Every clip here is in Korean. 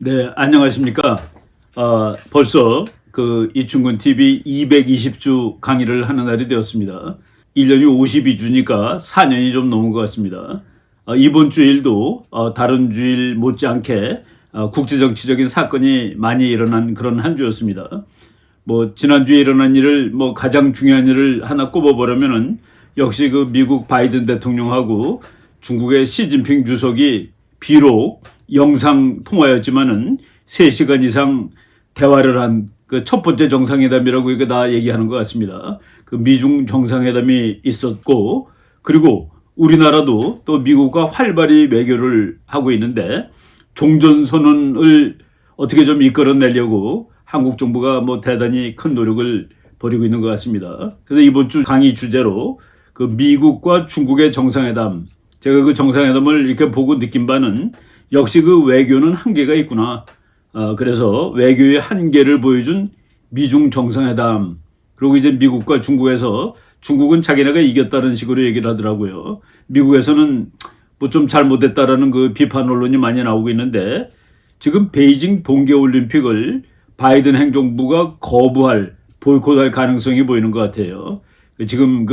네, 안녕하십니까. 벌써 그 이충근 TV 220주 강의를 하는 날이 되었습니다. 1년이 52주니까 4년이 좀 넘은 것 같습니다. 이번 주일도 다른 주일 못지않게 국제정치적인 사건이 많이 일어난 그런 한 주였습니다. 지난주에 일어난 일을 가장 중요한 일을 하나 꼽아보려면은 역시 그 미국 바이든 대통령하고 중국의 시진핑 주석이 비록 영상 통화였지만은 3시간 이상 대화를 한 그 첫 번째 정상회담이라고 이거 다 얘기하는 것 같습니다. 그 미중 정상회담이 있었고, 그리고 우리나라도 또 미국과 활발히 외교를 하고 있는데 종전선언을 어떻게 좀 이끌어내려고 한국 정부가 대단히 큰 노력을 벌이고 있는 것 같습니다. 그래서 이번 주 강의 주제로 그 미국과 중국의 정상회담, 제가 그 정상회담을 이렇게 보고 느낀 바는 역시 그 외교는 한계가 있구나. 그래서 외교의 한계를 보여준 미중 정상회담, 그리고 이제 미국과 중국에서 중국은 자기네가 이겼다는 식으로 얘기를 하더라고요. 미국에서는 좀 잘못했다라는 그 비판 언론이 많이 나오고 있는데, 지금 베이징 동계올림픽을 바이든 행정부가 거부할, 보이콧할 가능성이 보이는 것 같아요. 지금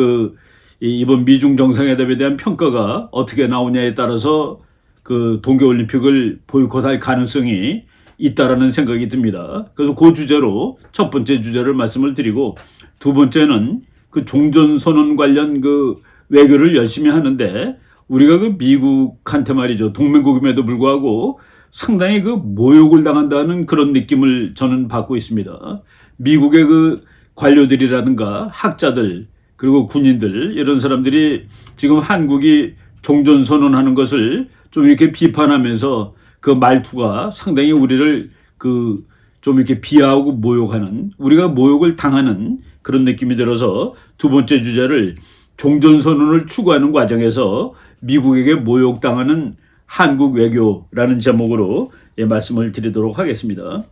이번 미중 정상회담에 대한 평가가 어떻게 나오냐에 따라서 그 동계올림픽을 보이콧할 가능성이 있다라는 생각이 듭니다. 그래서 그 주제로 첫 번째 주제를 말씀을 드리고, 두 번째는 그 종전선언 관련 그 외교를 열심히 하는데, 우리가 그 미국한테 말이죠, 동맹국임에도 불구하고 상당히 그 모욕을 당한다는 그런 느낌을 저는 받고 있습니다. 미국의 그 관료들이라든가 학자들, 그리고 군인들, 이런 사람들이 지금 한국이 종전선언하는 것을 좀 이렇게 비판하면서 그 말투가 상당히 우리를 좀 이렇게 비하하고 모욕하는, 우리가 모욕을 당하는 그런 느낌이 들어서 두 번째 주제를 종전선언을 추구하는 과정에서 미국에게 모욕당하는 한국 외교라는 제목으로 말씀을 드리도록 하겠습니다.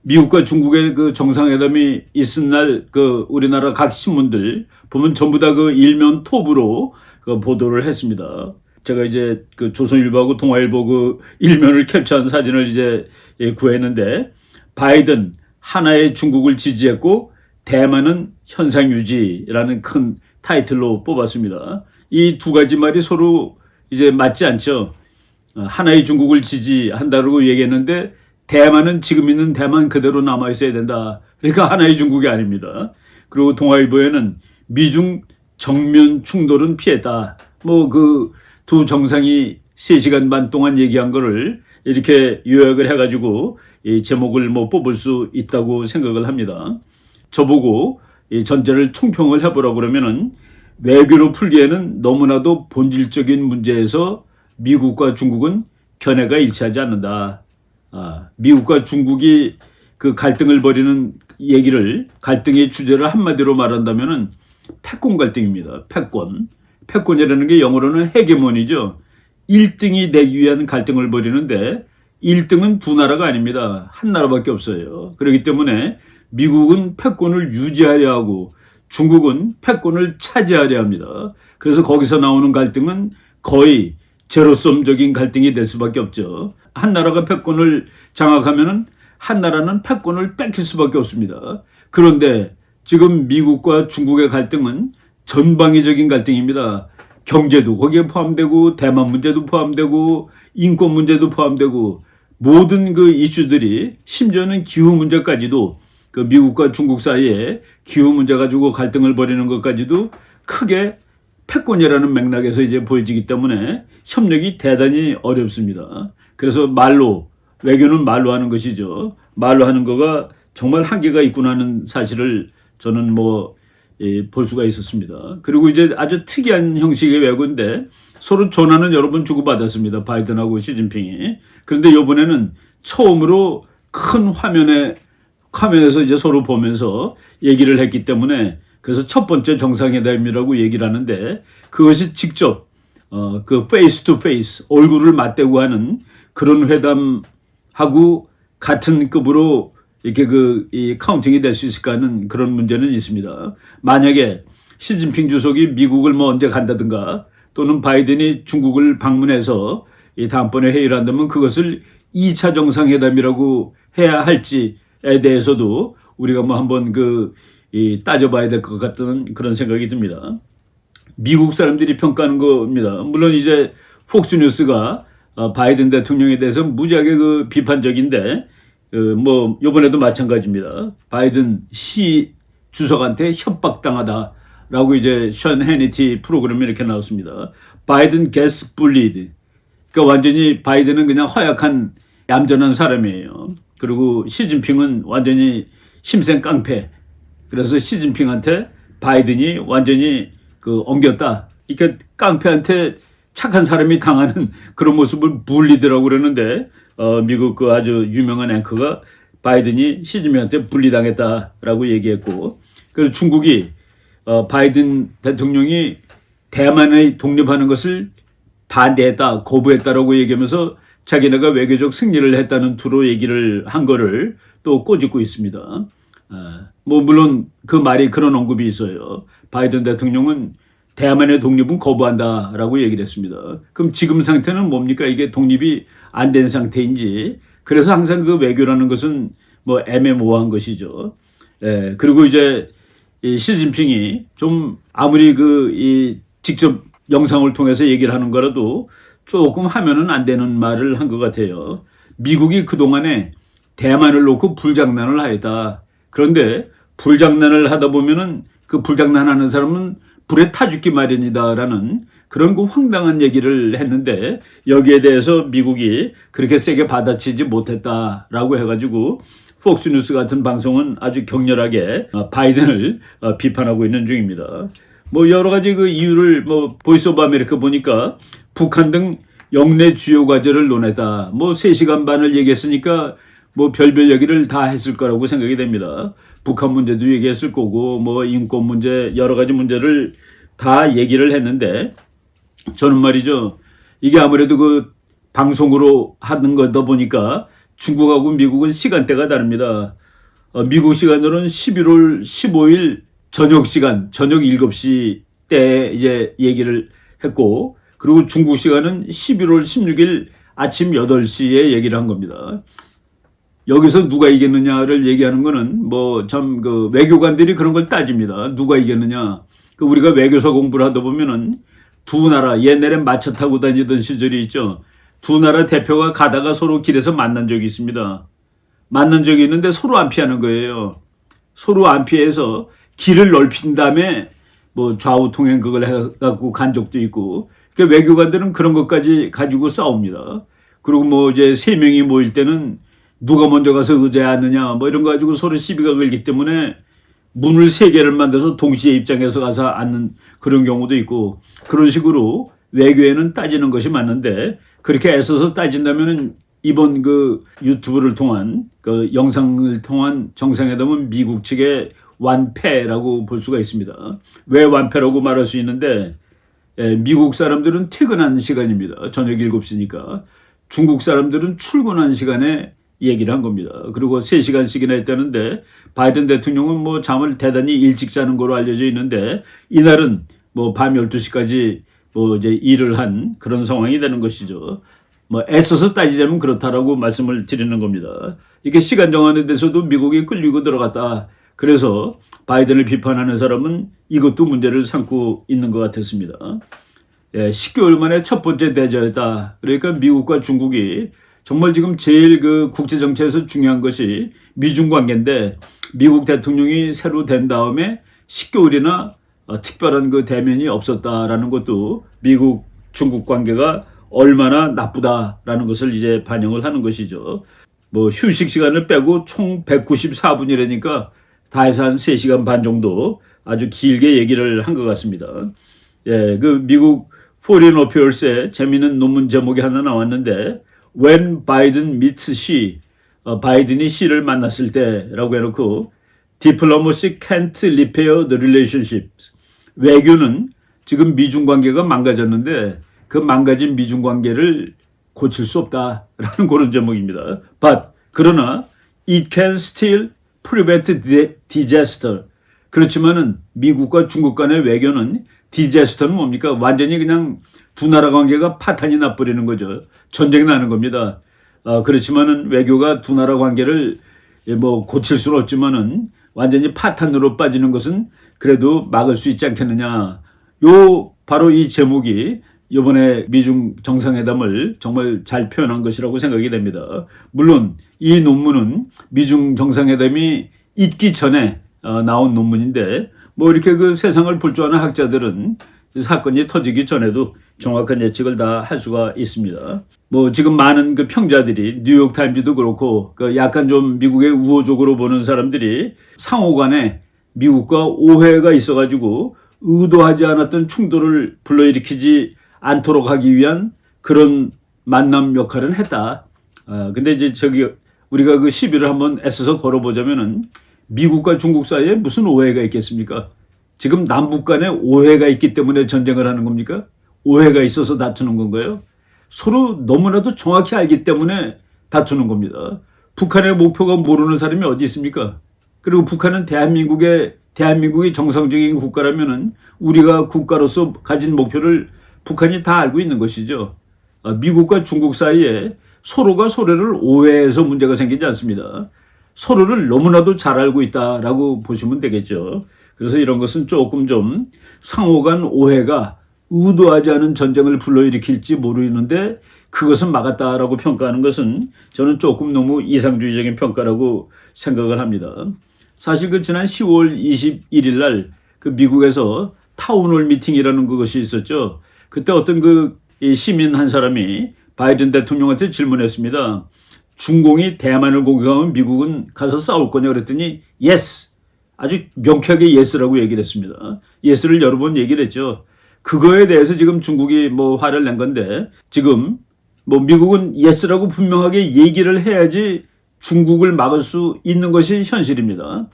미국과 중국의 그 정상회담이 있은 날 우리나라 각 신문들 보면 전부 다 그 일면 톱으로 보도를 했습니다. 제가 이제 그 조선일보하고 동아일보 그 일면을 캡처한 사진을 이제 구했는데, 바이든 하나의 중국을 지지했고 대만은 현상 유지라는 큰 타이틀로 뽑았습니다. 이 두 가지 말이 서로 이제 맞지 않죠. 하나의 중국을 지지한다고 얘기했는데 대만은 지금 있는 대만 그대로 남아 있어야 된다. 그러니까 하나의 중국이 아닙니다. 그리고 동아일보에는 미중 정면 충돌은 피했다. 두 정상이 3시간 반 동안 얘기한 거를 이렇게 요약을 해가지고 이 제목을 뽑을 수 있다고 생각을 합니다. 저보고 이 전제를 총평을 해보라고 그러면은, 외교로 풀기에는 너무나도 본질적인 문제에서 미국과 중국은 견해가 일치하지 않는다. 미국과 중국이 그 갈등을 벌이는 갈등의 주제를 한마디로 말한다면은 패권 갈등입니다. 패권이라는 게 영어로는 헤게모니죠. 1등이 되기 위한 갈등을 벌이는데 1등은 두 나라가 아닙니다. 한 나라밖에 없어요. 그렇기 때문에 미국은 패권을 유지하려 하고 중국은 패권을 차지하려 합니다. 그래서 거기서 나오는 갈등은 거의 제로섬적인 갈등이 될 수밖에 없죠. 한 나라가 패권을 장악하면은 한 나라는 패권을 뺏길 수밖에 없습니다. 그런데 지금 미국과 중국의 갈등은 전방위적인 갈등입니다. 경제도 거기에 포함되고 대만 문제도 포함되고 인권 문제도 포함되고 모든 그 이슈들이, 심지어는 기후 문제까지도, 그 미국과 중국 사이에 기후 문제 가지고 갈등을 벌이는 것까지도 크게 패권이라는 맥락에서 이제 보여지기 때문에 협력이 대단히 어렵습니다. 그래서 외교는 말로 하는 것이죠. 말로 하는 거가 정말 한계가 있구나 하는 사실을 저는 볼 수가 있었습니다. 그리고 이제 아주 특이한 형식의 외교인데, 서로 전화는 여러 번 주고받았습니다. 바이든하고 시진핑이. 그런데 이번에는 처음으로 큰 화면에서 이제 서로 보면서 얘기를 했기 때문에, 그래서 첫 번째 정상회담이라고 얘기를 하는데, 그것이 직접 그 페이스 투 페이스, 얼굴을 맞대고 하는 그런 회담하고 같은 급으로 이렇게 이 카운팅이 될 수 있을까 하는 그런 문제는 있습니다. 만약에 시진핑 주석이 미국을 언제 간다든가, 또는 바이든이 중국을 방문해서 이 다음번에 회의를 한다면 그것을 2차 정상회담이라고 해야 할지에 대해서도 우리가 뭐 한번 따져봐야 될 것 같은 그런 생각이 듭니다. 미국 사람들이 평가하는 겁니다. 물론 이제 폭스뉴스가 바이든 대통령에 대해서 무지하게 비판적인데, 뭐 이번에도 마찬가지입니다. 바이든 시 주석한테 협박당하다라고 이제 션 해니티 프로그램에 이렇게 나왔습니다. 바이든 gets bullied. 그러니까 완전히 바이든은 그냥 허약한 얌전한 사람이에요. 그리고 시진핑은 완전히 힘센 깡패. 그래서 시진핑한테 바이든이 완전히 엉겼다. 이렇게 깡패한테 착한 사람이 당하는 그런 모습을 불리더라고 그러는데, 미국 아주 유명한 앵커가 바이든이 시진핑한테 분리당했다라고 얘기했고, 그래서 중국이 바이든 대통령이 대만의 독립하는 것을 반대했다, 거부했다라고 얘기하면서 자기네가 외교적 승리를 했다는 투로 얘기를 한 거를 또 꼬집고 있습니다. 뭐 물론 그 말이 그런 언급이 있어요. 바이든 대통령은 대만의 독립은 거부한다라고 얘기를 했습니다. 그럼 지금 상태는 뭡니까? 이게 독립이 안 된 상태인지. 그래서 항상 외교라는 것은 뭐 애매모호한 것이죠. 그리고 이제 시진핑이 좀 아무리 직접 영상을 통해서 얘기를 하는 거라도 조금 하면은 안 되는 말을 한 것 같아요. 미국이 그동안에 대만을 놓고 불장난을 하였다. 그런데 불장난을 하다 보면은 그 불장난하는 사람은 불에 타 죽기 마련이다라는 그런 황당한 얘기를 했는데, 여기에 대해서 미국이 그렇게 세게 받아치지 못했다라고 해가지고 폭스뉴스 같은 방송은 아주 격렬하게 바이든을 비판하고 있는 중입니다. 뭐 여러 가지 이유를 보이스 오브 아메리카 보니까 북한 등 영내 주요 과제를 논했다. 3시간 반을 얘기했으니까 별별 얘기를 다 했을 거라고 생각이 됩니다. 북한 문제도 얘기했을 거고, 인권 문제, 여러 가지 문제를 다 얘기를 했는데, 저는 말이죠, 이게 아무래도 방송으로 하는 거다 보니까 중국하고 미국은 시간대가 다릅니다. 미국 시간으로는 11월 15일 저녁 시간, 저녁 7시 때 이제 얘기를 했고, 그리고 중국 시간은 11월 16일 아침 8시에 얘기를 한 겁니다. 여기서 누가 이겼느냐를 얘기하는 거는 외교관들이 그런 걸 따집니다. 누가 이겼느냐. 우리가 외교사 공부를 하다 보면은 두 나라, 옛날엔 마차 타고 다니던 시절이 있죠. 두 나라 대표가 가다가 서로 길에서 만난 적이 있습니다. 만난 적이 있는데 서로 안 피하는 거예요. 서로 안 피해서 길을 넓힌 다음에 좌우 통행 그걸 해갖고 간 적도 있고, 그러니까 외교관들은 그런 것까지 가지고 싸웁니다. 그리고 이제 3명이 모일 때는 누가 먼저 가서 의자에 앉느냐 이런 거 가지고 서로 시비가 걸기 때문에 문을 3개를 만들어서 동시에 입장해서 가서 앉는 그런 경우도 있고, 그런 식으로 외교에는 따지는 것이 맞는데, 그렇게 애써서 따진다면은 이번 유튜브를 통한 영상을 통한 정상회담은 미국 측의 완패라고 볼 수가 있습니다. 왜 완패라고 말할 수 있는데, 미국 사람들은 퇴근한 시간입니다. 저녁 7시니까. 중국 사람들은 출근한 시간에 얘기를 한 겁니다. 그리고 3시간씩이나 했다는데, 바이든 대통령은 잠을 대단히 일찍 자는 걸로 알려져 있는데, 이날은 밤 12시까지 이제 일을 한 그런 상황이 되는 것이죠. 애써서 따지자면 그렇다라고 말씀을 드리는 겁니다. 이게 시간 정하는 데서도 미국이 끌리고 들어갔다. 그래서 바이든을 비판하는 사람은 이것도 문제를 삼고 있는 것 같았습니다. 10개월 만에 첫 번째 대저였다. 그러니까 미국과 중국이 정말 지금 제일 국제 정치에서 중요한 것이 미중 관계인데, 미국 대통령이 새로 된 다음에 10개월이나 특별한 대면이 없었다라는 것도 미국 중국 관계가 얼마나 나쁘다라는 것을 이제 반영을 하는 것이죠. 휴식 시간을 빼고 총 194분이라니까 다 해서 한 3시간 반 정도 아주 길게 얘기를 한 것 같습니다. 미국 Foreign Affairs에 재미있는 논문 제목이 하나 나왔는데, When Biden meets Xi, 바이든이 Xi를 만났을 때라고 해놓고, Diplomacy can't repair the relationships. 외교는 지금 미중 관계가 망가졌는데 그 망가진 미중 관계를 고칠 수 없다라는 그런 제목입니다. 그러나 it can still prevent disaster. 그렇지만은 미국과 중국 간의 외교는 디제스터는 뭡니까? 완전히 그냥 두 나라 관계가 파탄이 나버리는 거죠. 전쟁 나는 겁니다. 그렇지만은 외교가 두 나라 관계를 뭐 고칠 수는 없지만은 완전히 파탄으로 빠지는 것은 그래도 막을 수 있지 않겠느냐. 바로 이 제목이 이번에 미중 정상회담을 정말 잘 표현한 것이라고 생각이 됩니다. 물론 이 논문은 미중 정상회담이 있기 전에 나온 논문인데 뭐 이렇게 그 세상을 볼 줄 아는 학자들은 사건이 터지기 전에도 정확한 예측을 다 할 수가 있습니다. 뭐 지금 많은 그 평자들이 뉴욕 타임즈도 그렇고 그 약간 좀 미국의 우호적으로 보는 사람들이 상호간에 미국과 오해가 있어가지고 의도하지 않았던 충돌을 불러일으키지 않도록 하기 위한 그런 만남 역할은 했다. 근데 이제 우리가 그 시비를 한번 애써서 걸어보자면은 미국과 중국 사이에 무슨 오해가 있겠습니까? 지금 남북 간에 오해가 있기 때문에 전쟁을 하는 겁니까? 오해가 있어서 다투는 건가요? 서로 너무나도 정확히 알기 때문에 다투는 겁니다. 북한의 목표가 모르는 사람이 어디 있습니까? 그리고 북한은 대한민국이 정상적인 국가라면은 우리가 국가로서 가진 목표를 북한이 다 알고 있는 것이죠. 미국과 중국 사이에 서로가 서로를 오해해서 문제가 생기지 않습니다. 서로를 너무나도 잘 알고 있다라고 보시면 되겠죠. 그래서 이런 것은 조금 좀 상호간 오해가 의도하지 않은 전쟁을 불러일으킬지 모르는데 그것은 막았다라고 평가하는 것은 저는 조금 너무 이상주의적인 평가라고 생각을 합니다. 사실 그 지난 10월 21일 날 그 미국에서 타운홀 미팅이라는 그것이 있었죠. 그때 어떤 그 시민 한 사람이 바이든 대통령한테 질문했습니다. 중공이 대만을 공격하면 미국은 가서 싸울 거냐 그랬더니 yes. 아주 명쾌하게 yes라고 얘기를 했습니다. yes를 여러 번 얘기를 했죠. 그거에 대해서 지금 중국이 뭐 화를 낸 건데 지금 뭐 미국은 yes라고 분명하게 얘기를 해야지 중국을 막을 수 있는 것이 현실입니다.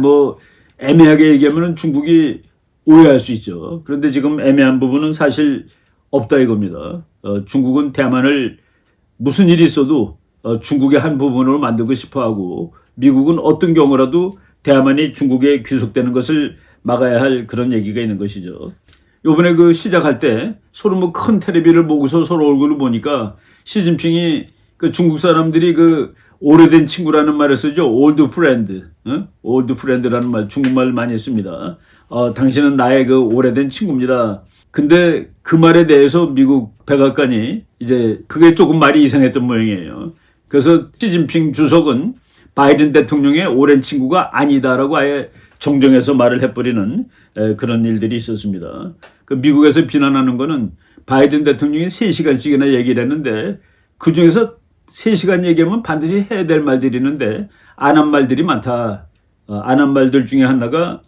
뭐 애매하게 얘기하면 중국이 오해할 수 있죠. 그런데 지금 애매한 부분은 사실 없다 이겁니다. 중국은 대만을 무슨 일이 있어도 중국의 한 부분으로 만들고 싶어하고 미국은 어떤 경우라도 대만이 중국에 귀속되는 것을 막아야 할 그런 얘기가 있는 것이죠. 요번에 그 시작할 때 서로 뭐 큰 텔레비를 보고서 서로 얼굴을 보니까 시진핑이 그 중국 사람들이 그 오래된 친구라는 말을 쓰죠. old friend. old friend라는 말, 중국말 많이 씁니다. 당신은 나의 그 오래된 친구입니다. 근데 그 말에 대해서 미국 백악관이 이제 그게 조금 말이 이상했던 모양이에요. 그래서 시진핑 주석은 바이든 대통령의 오랜 친구가 아니다라고 아예 정정해서 말을 해버리는 그런 일들이 있었습니다. 그 미국에서 비난하는 거는 바이든 대통령이 3시간씩이나 얘기를 했는데 그중에서 3시간 얘기하면 반드시 해야 될 말들이 있는데 안 한 말들이 많다. 안 한 말들 중에 하나가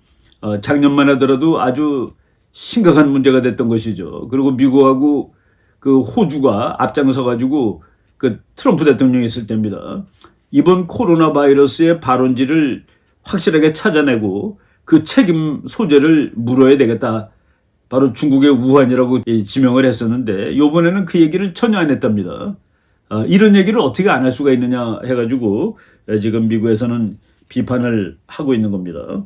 작년만 하더라도 아주 심각한 문제가 됐던 것이죠. 그리고 미국하고 그 호주가 앞장서 가지고 그 트럼프 대통령이 있을 때입니다. 이번 코로나 바이러스의 발원지를 확실하게 찾아내고 그 책임 소재를 물어야 되겠다. 바로 중국의 우한이라고 지명을 했었는데 이번에는 그 얘기를 전혀 안 했답니다. 이런 얘기를 어떻게 안 할 수가 있느냐 해가지고 지금 미국에서는 비판을 하고 있는 겁니다.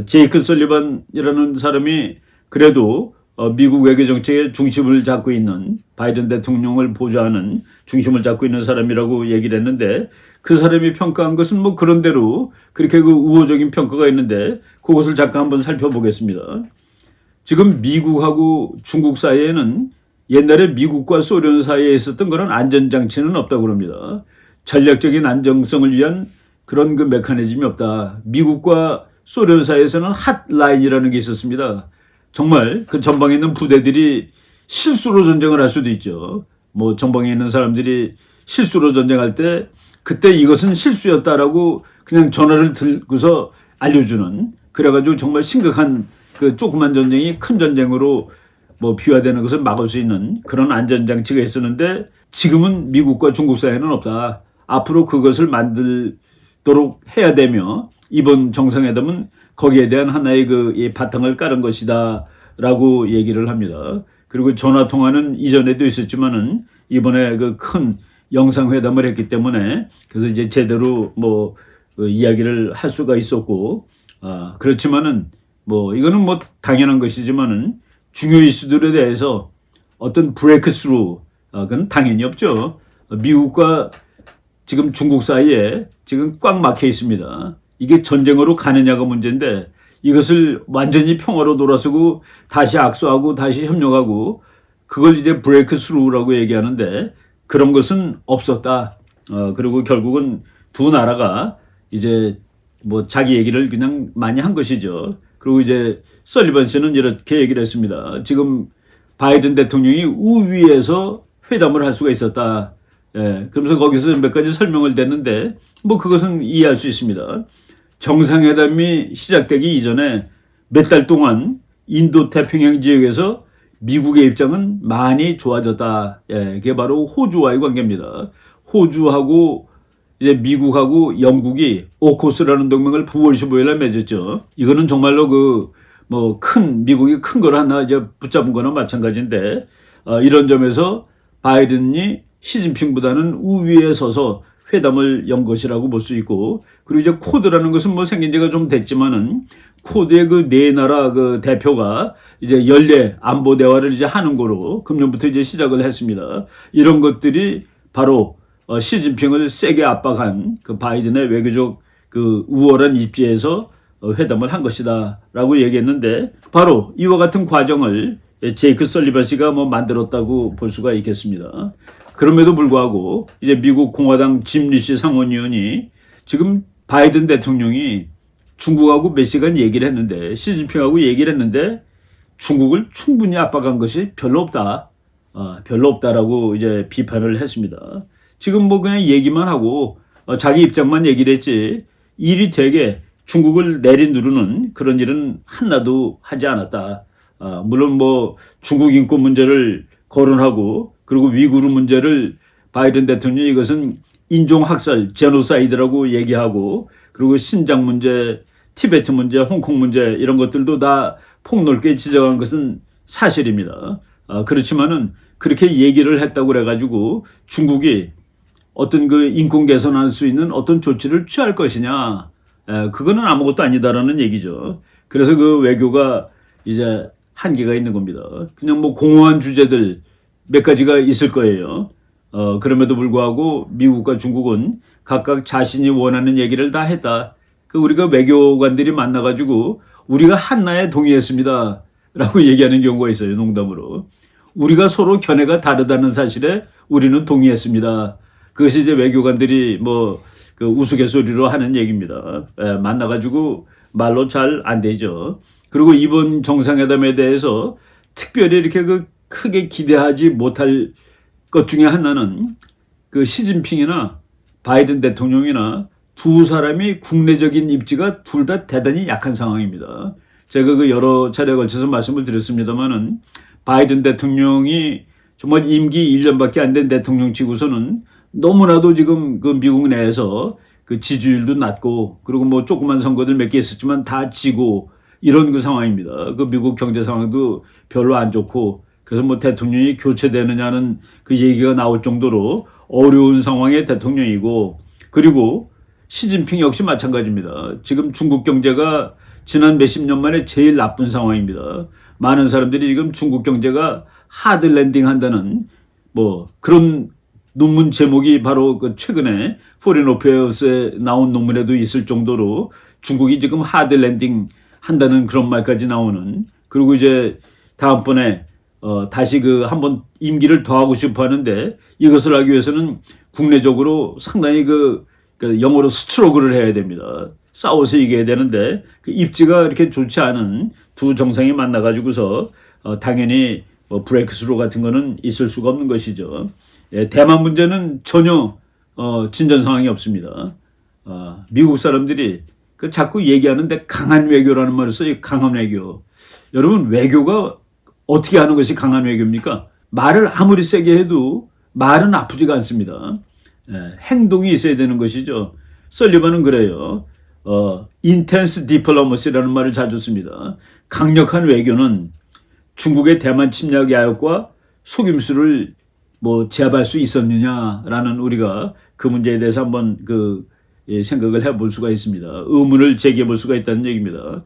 제이크 설리반이라는 사람이 그래도 미국 외교 정책의 중심을 잡고 있는 바이든 대통령을 보좌하는 중심을 잡고 있는 사람이라고 얘기를 했는데 그 사람이 평가한 것은 뭐 그런대로 그렇게 그 우호적인 평가가 있는데 그것을 잠깐 한번 살펴보겠습니다. 지금 미국하고 중국 사이에는 옛날에 미국과 소련 사이에 있었던 그런 안전장치는 없다고 합니다. 전략적인 안정성을 위한 그런 그 메커니즘이 없다. 미국과 소련 사이에서는 핫라인이라는 게 있었습니다. 정말 그 전방에 있는 부대들이 실수로 전쟁을 할 수도 있죠. 뭐 전방에 있는 사람들이 실수로 전쟁할 때 그때 이것은 실수였다라고 그냥 전화를 들고서 알려주는 그래가지고 정말 심각한 그 조그만 전쟁이 큰 전쟁으로 뭐 비화되는 것을 막을 수 있는 그런 안전장치가 있었는데 지금은 미국과 중국 사이에는 없다. 앞으로 그것을 만들도록 해야 되며 이번 정상회담은 거기에 대한 하나의 그 바탕을 깔은 것이다 라고 얘기를 합니다. 그리고 전화통화는 이전에도 있었지만은 이번에 그 큰 영상회담을 했기 때문에 그래서 이제 제대로 뭐 이야기를 할 수가 있었고 그렇지만은 뭐 이거는 뭐 당연한 것이지만은 중요 이슈들에 대해서 어떤 브레이크 스루 그건 당연히 없죠. 미국과 지금 중국 사이에 지금 꽉 막혀 있습니다. 이게 전쟁으로 가느냐가 문제인데 이것을 완전히 평화로 돌아서고 다시 악수하고 다시 협력하고 그걸 이제 브레이크 스루라고 얘기하는데 그런 것은 없었다. 그리고 결국은 두 나라가 이제 뭐 자기 얘기를 그냥 많이 한 것이죠. 그리고 이제 설리번 씨는 이렇게 얘기를 했습니다. 지금 바이든 대통령이 우위에서 회담을 할 수가 있었다. 예, 그러면서 거기서 몇 가지 설명을 댔는데 뭐 그것은 이해할 수 있습니다. 정상회담이 시작되기 이전에 몇 달 동안 인도 태평양 지역에서 미국의 입장은 많이 좋아졌다. 예, 그게 바로 호주와의 관계입니다. 호주하고 이제 미국하고 영국이 오코스라는 동맹을 9월 15일 날 맺었죠. 이거는 정말로 뭐 미국이 큰 걸 하나 이제 붙잡은 거나 마찬가지인데, 이런 점에서 바이든이 시진핑보다는 우위에 서서 회담을 연 것이라고 볼 수 있고, 그리고 이제 쿼드라는 것은 뭐 생긴 지가 좀 됐지만은 쿼드의 그 네 나라 그 대표가 이제 연례 안보 대화를 이제 하는 거로 금년부터 이제 시작을 했습니다. 이런 것들이 바로 시진핑을 세게 압박한 그 바이든의 외교적 그 우월한 입지에서 회담을 한 것이다라고 얘기했는데, 바로 이와 같은 과정을 제이크 설리번 씨가 뭐 만들었다고 볼 수가 있겠습니다. 그럼에도 불구하고 이제 미국 공화당 짐 리시 상원의원이 지금 바이든 대통령이 중국하고 몇 시간 얘기를 했는데, 시진핑하고 얘기를 했는데 중국을 충분히 압박한 것이 별로 없다. 별로 없다라고 이제 비판을 했습니다. 지금 뭐 그냥 얘기만 하고 자기 입장만 얘기를 했지 일이 되게 중국을 내리누르는 그런 일은 하나도 하지 않았다. 물론 뭐 중국 인권 문제를 거론하고 그리고 위구르 문제를 바이든 대통령이 이것은 인종학살, 제노사이드라고 얘기하고, 그리고 신장 문제, 티베트 문제, 홍콩 문제 이런 것들도 다 폭넓게 지적한 것은 사실입니다. 그렇지만은 그렇게 얘기를 했다고 그래가지고 중국이 어떤 그 인권 개선할 수 있는 어떤 조치를 취할 것이냐, 그거는 아무것도 아니다라는 얘기죠. 그래서 그 외교가 이제 한계가 있는 겁니다. 그냥 뭐 공허한 주제들 몇 가지가 있을 거예요. 그럼에도 불구하고 미국과 중국은 각각 자신이 원하는 얘기를 다 했다. 우리가 외교관들이 만나가지고 우리가 한나에 동의했습니다 라고 얘기하는 경우가 있어요. 농담으로. 우리가 서로 견해가 다르다는 사실에 우리는 동의했습니다. 그것이 이제 외교관들이 뭐 그 우스갯소리로 하는 얘기입니다. 만나가지고 말로 잘 안 되죠. 그리고 이번 정상회담에 대해서 특별히 이렇게 그 크게 기대하지 못할 것 중에 하나는 그 시진핑이나 바이든 대통령이나 두 사람이 국내적인 입지가 둘 다 대단히 약한 상황입니다. 제가 그 여러 차례에 걸쳐서 말씀을 드렸습니다만은 바이든 대통령이 정말 임기 1년밖에 안 된 대통령 치고서는 너무나도 지금 그 미국 내에서 그 지지율도 낮고, 그리고 뭐 조그만 선거들 몇 개 있었지만 다 지고 이런 그 상황입니다. 그 미국 경제 상황도 별로 안 좋고, 그래서 뭐 대통령이 교체되느냐는 그 얘기가 나올 정도로 어려운 상황의 대통령이고, 그리고 시진핑 역시 마찬가지입니다. 지금 중국 경제가 지난 몇십 년 만에 제일 나쁜 상황입니다. 많은 사람들이 지금 중국 경제가 하드 랜딩 한다는 뭐 그런 논문 제목이 바로 그 최근에 포린 어페어스에 나온 논문에도 있을 정도로 중국이 지금 하드 랜딩 한다는 그런 말까지 나오는, 그리고 이제 다음번에 다시 그 한번 임기를 더 하고 싶어 하는데, 이것을 하기 위해서는 국내적으로 상당히 그 영어로 스트로그를 해야 됩니다. 싸워서 이겨야 되는데 그 입지가 이렇게 좋지 않은 두 정상이 만나가지고서 당연히 뭐 브레이크 스루 같은 거는 있을 수가 없는 것이죠. 대만 문제는 전혀 진전 상황이 없습니다. 미국 사람들이 그 자꾸 얘기하는데 강한 외교라는 말을 써요. 강한 외교. 여러분, 외교가 어떻게 하는 것이 강한 외교입니까? 말을 아무리 세게 해도 말은 아프지가 않습니다. 행동이 있어야 되는 것이죠. 설리번은 그래요. intense diplomacy라는 말을 자주 씁니다. 강력한 외교는 중국의 대만 침략 야욕과 속임수를 뭐 제압할 수 있었느냐라는, 우리가 그 문제에 대해서 한번 생각을 해볼 수가 있습니다. 의문을 제기해 볼 수가 있다는 얘기입니다.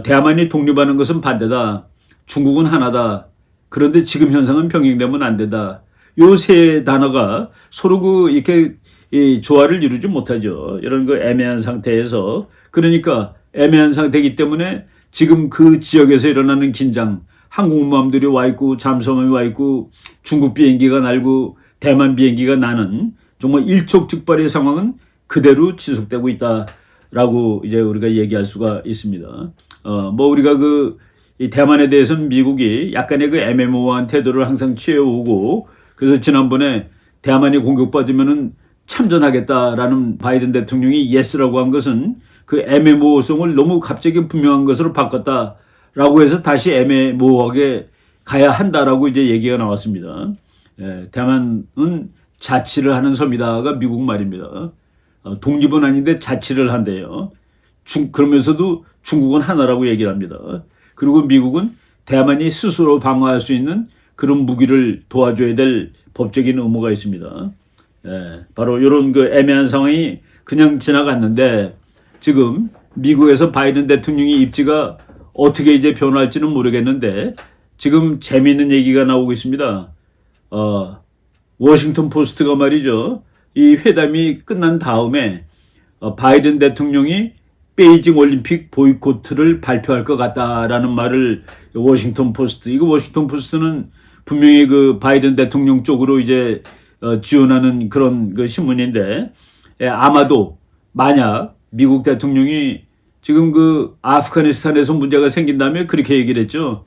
대만이 독립하는 것은 반대다. 중국은 하나다. 그런데 지금 현상은 병행되면 안 된다. 요 세 단어가 서로 이렇게 이 조화를 이루지 못하죠. 이런 애매한 상태에서. 그러니까 애매한 상태이기 때문에 지금 그 지역에서 일어나는 긴장, 항공모함들이 와 있고 잠수함이 와 있고 중국 비행기가 날고 대만 비행기가 나는 정말 일촉즉발의 상황은 그대로 지속되고 있다라고 이제 우리가 얘기할 수가 있습니다. 뭐 우리가 이 대만에 대해서는 미국이 약간의 애매모호한 태도를 항상 취해오고, 그래서 지난번에 대만이 공격받으면은 참전하겠다라는 바이든 대통령이 예스라고 한 것은 그 애매모호성을 너무 갑자기 분명한 것으로 바꿨다라고 해서 다시 애매모호하게 가야 한다라고 이제 얘기가 나왔습니다. 대만은 자치를 하는 섬이다가 미국 말입니다. 독립은 아닌데 자치를 한대요. 그러면서도 중국은 하나라고 얘기를 합니다. 그리고 미국은 대만이 스스로 방어할 수 있는 그런 무기를 도와줘야 될 법적인 의무가 있습니다. 바로 이런 애매한 상황이 그냥 지나갔는데, 지금 미국에서 바이든 대통령의 입지가 어떻게 이제 변할지는 모르겠는데, 지금 재미있는 얘기가 나오고 있습니다. 워싱턴 포스트가 말이죠, 이 회담이 끝난 다음에 바이든 대통령이 베이징 올림픽 보이콧을 발표할 것 같다라는 말을 워싱턴 포스트, 이거 워싱턴 포스트는 분명히 바이든 대통령 쪽으로 이제 지원하는 그런 신문인데, 아마도 만약 미국 대통령이 지금 아프가니스탄에서 문제가 생긴다면 그렇게 얘기를 했죠.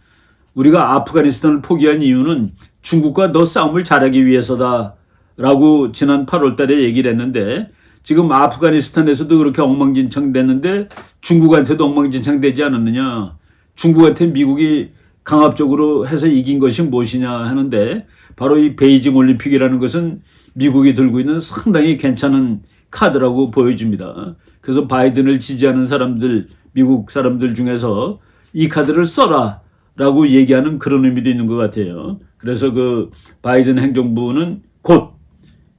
우리가 아프가니스탄을 포기한 이유는 중국과 더 싸움을 잘하기 위해서다라고 지난 8월 달에 얘기를 했는데, 지금 아프가니스탄에서도 그렇게 엉망진창 됐는데 중국한테도 엉망진창 되지 않았느냐. 중국한테 미국이 강압적으로 해서 이긴 것이 무엇이냐 하는데, 바로 이 베이징 올림픽이라는 것은 미국이 들고 있는 상당히 괜찮은 카드라고 보여집니다. 그래서 바이든을 지지하는 사람들, 미국 사람들 중에서 이 카드를 써라 라고 얘기하는 그런 의미도 있는 것 같아요. 그래서 바이든 행정부는 곧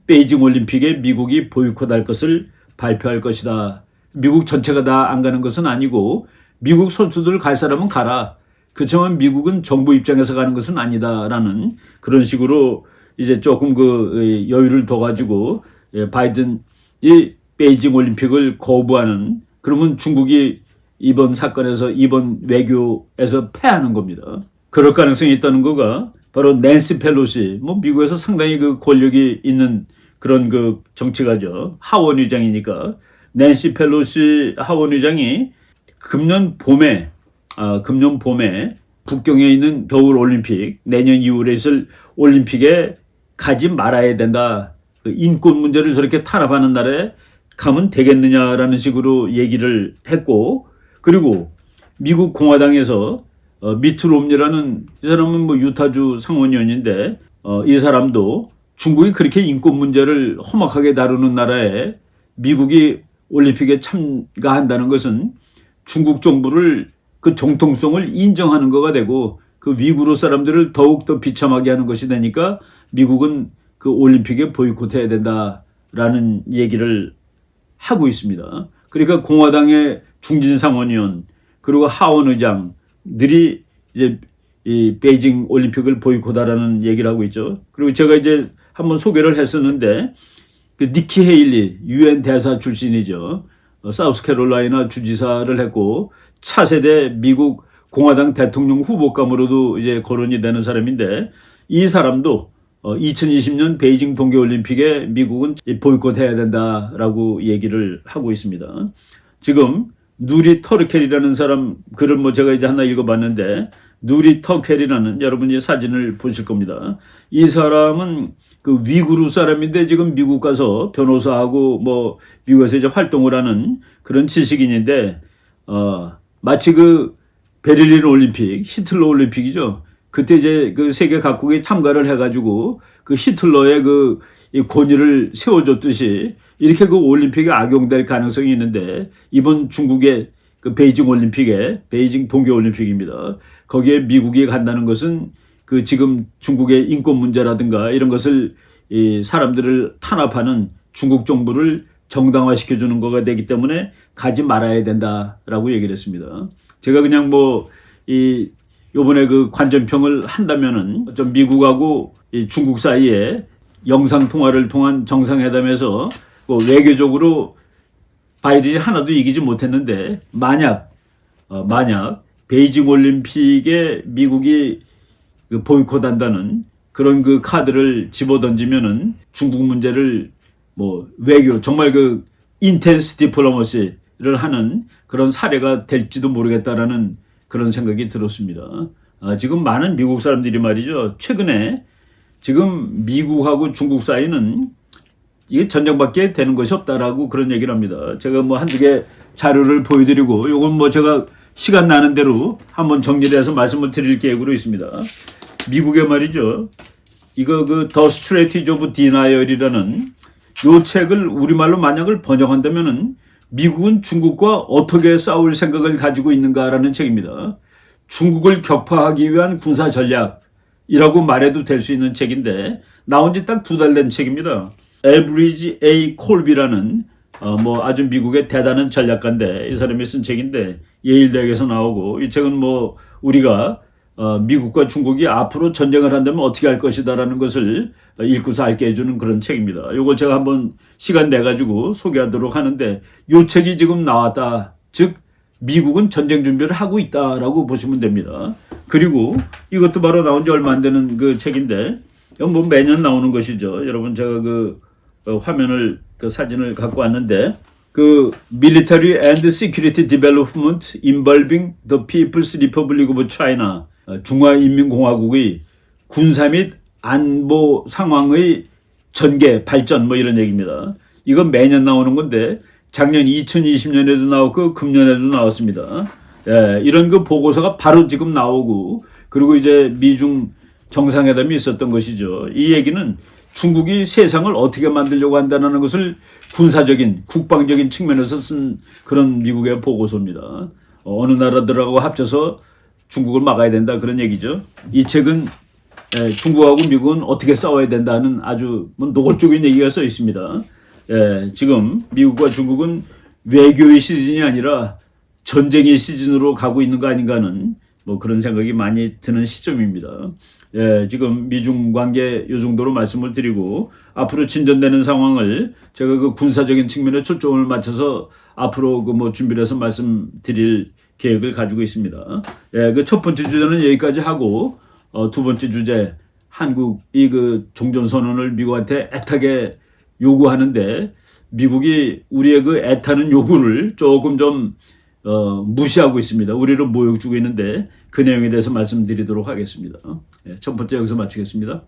베이징 올림픽에 미국이 보이콧할 것을 발표할 것이다. 미국 전체가 다 안 가는 것은 아니고 미국 선수들 갈 사람은 가라. 그렇지만 미국은 정부 입장에서 가는 것은 아니다라는 그런 식으로 이제 조금 여유를 둬가지고 바이든이 베이징 올림픽을 거부하는, 그러면 중국이 이번 사건에서, 이번 외교에서 패하는 겁니다. 그럴 가능성이 있다는 거가 바로 낸시 펠로시, 미국에서 상당히 권력이 있는 그런 정치가죠. 하원 의장이니까. 낸시 펠로시 하원 의장이 금년 봄에 북경에 있는 겨울 올림픽, 내년 2월에 있을 올림픽에 가지 말아야 된다. 인권 문제를 저렇게 탄압하는 날에 가면 되겠느냐라는 식으로 얘기를 했고, 그리고 미국 공화당에서 미트 롬니라는, 이 사람은 유타주 상원의원인데, 이 사람도 중국이 그렇게 인권 문제를 험악하게 다루는 나라에 미국이 올림픽에 참가한다는 것은 중국 정부를 정통성을 인정하는 거가 되고 위구르 사람들을 더욱더 비참하게 하는 것이 되니까 미국은 올림픽에 보이콧해야 된다라는 얘기를 하고 있습니다. 그러니까 공화당의 중진 상원의원 그리고 하원 의장들이 이제 이 베이징 올림픽을 보이콧하라는 얘기를 하고 있죠. 그리고 제가 이제 한번 소개를 했었는데, 니키 헤일리 UN 대사 출신이죠. 사우스캐롤라이나 주지사를 했고 차세대 미국 공화당 대통령 후보감으로도 이제 거론이 되는 사람인데, 이 사람도 2020년 베이징 동계올림픽에 미국은 보이콧해야 된다라고 얘기를 하고 있습니다. 지금 누리 터켈이라는 사람 글을 제가 이제 하나 읽어봤는데, 누리 터켈이라는, 여러분이 사진을 보실 겁니다. 이 사람은 위구르 사람인데 지금 미국 가서 변호사하고 미국에서 이제 활동을 하는 그런 지식인인데, 마치 베를린 올림픽, 히틀러 올림픽이죠. 그때 이제 세계 각국이 참가를 해가지고 히틀러의 이 권위를 세워줬듯이 이렇게 올림픽에 악용될 가능성이 있는데, 이번 중국의 베이징 올림픽에, 베이징 동계올림픽입니다. 거기에 미국이 간다는 것은 지금 중국의 인권 문제라든가 이런 것을 사람들을 탄압하는 중국 정부를 정당화시켜주는 거가 되기 때문에 가지 말아야 된다라고 얘기를 했습니다. 제가 그냥 요번에 관전평을 한다면은 좀 미국하고 이 중국 사이에 영상 통화를 통한 정상회담에서 그 외교적으로 바이든이 하나도 이기지 못했는데 만약 베이징 올림픽에 미국이 그 보이콧한다는 그런 그 카드를 집어던지면은 중국 문제를 뭐 외교 정말 그 인텐스 디플로머시를 하는 그런 사례가 될지도 모르겠다라는 그런 생각이 들었습니다. 지금 많은 미국 사람들이 말이죠. 최근에 지금 미국하고 중국 사이는 이게 전쟁밖에 되는 것이 없다라고 그런 얘기를 합니다. 제가 뭐 한두 개 자료를 보여드리고 요건 뭐 제가 시간 나는 대로 한번 정리를 해서 말씀을 드릴 계획으로 있습니다. 미국의 말이죠. 이거 그 The Strategy of Denial이라는 요 책을 우리말로 만약을 번역한다면은 미국은 중국과 어떻게 싸울 생각을 가지고 있는가라는 책입니다. 중국을 격파하기 위한 군사 전략이라고 말해도 될 수 있는 책인데 나온 지 딱 2달 된 책입니다. 엘브리지 A 콜비라는 뭐 아주 미국의 대단한 전략가인데 이 사람이 쓴 책인데 예일 대학에서 나오고 이 책은 뭐 우리가 미국과 중국이 앞으로 전쟁을 한다면 어떻게 할 것이다라는 것을 읽고서 알게 해주는 그런 책입니다. 이걸 제가 한번 시간 내가지고 소개하도록 하는데 이 책이 지금 나왔다. 즉 미국은 전쟁 준비를 하고 있다라고 보시면 됩니다. 그리고 이것도 바로 나온 지 얼마 안 되는 그 책인데 이건 뭐 매년 나오는 것이죠. 여러분 제가 그 화면을 그 사진을 갖고 왔는데 그 Military and Security Development Involving the People's Republic of China 중화인민공화국의 군사 및 안보 상황의 전개 발전 뭐 이런 얘기입니다. 이건 매년 나오는 건데 작년 2020년에도 나왔고 금년에도 나왔습니다. 예, 이런 그 보고서가 바로 지금 나오고 그리고 이제 미중 정상회담이 있었던 것이죠. 이 얘기는 중국이 세상을 어떻게 만들려고 한다는 것을 군사적인 국방적인 측면에서 쓴 그런 미국의 보고서입니다. 어느 나라들하고 합쳐서 중국을 막아야 된다 그런 얘기죠. 이 책은 중국하고 미국은 어떻게 싸워야 된다는 아주 노골적인 얘기가 써 있습니다. 지금 미국과 중국은 외교의 시즌이 아니라 전쟁의 시즌으로 가고 있는 거 아닌가 하는 뭐 그런 생각이 많이 드는 시점입니다. 지금 미중 관계 이 정도로 말씀을 드리고 앞으로 진전되는 상황을 제가 그 군사적인 측면에 초점을 맞춰서 앞으로 그 뭐 준비를 해서 말씀드릴 계획을 가지고 있습니다. 그 첫 번째 주제는 여기까지 하고 두 번째 주제 한국이 그 종전선언을 미국한테 애타게 요구하는데 미국이 우리의 그 애타는 요구를 조금 좀 무시하고 있습니다. 우리를 모욕 주고 있는데 그 내용에 대해서 말씀드리도록 하겠습니다. 첫 번째 여기서 마치겠습니다.